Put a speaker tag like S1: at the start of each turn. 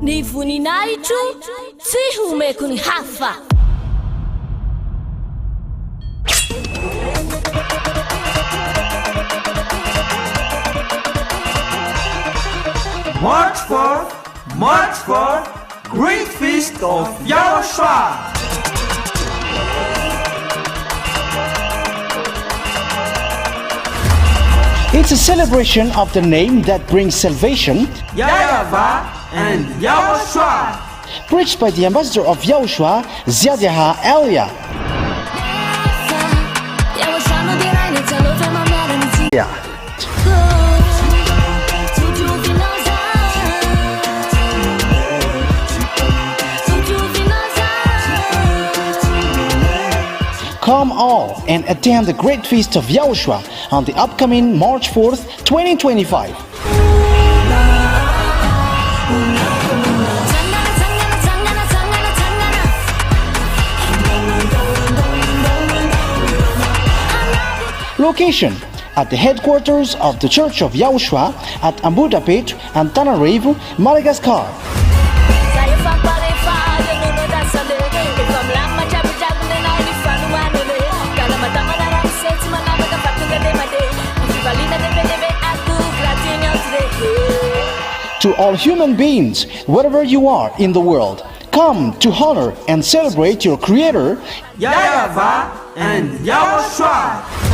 S1: Ny voninahitro tsy homeko ny hafa.
S2: March 4, Great Feast of YAHOSHUAH.
S3: It's a celebration of the name that brings salvation,
S2: YAHVAH and YAHOSHUAH.
S3: preached by the ambassador of YAHOSHUAH, YAHVAH. Come all and attend the Great Feast of YAHOSHUAH on the upcoming March 4th, 2025. Location: at the headquarters of the Church of YAHOSHUAH at Ambohidrapeto Antananarivo Madagascar. To all human beings, wherever you are in the world, come to honor and celebrate your Creator,
S2: YAHVAH and YAHOSHUAH.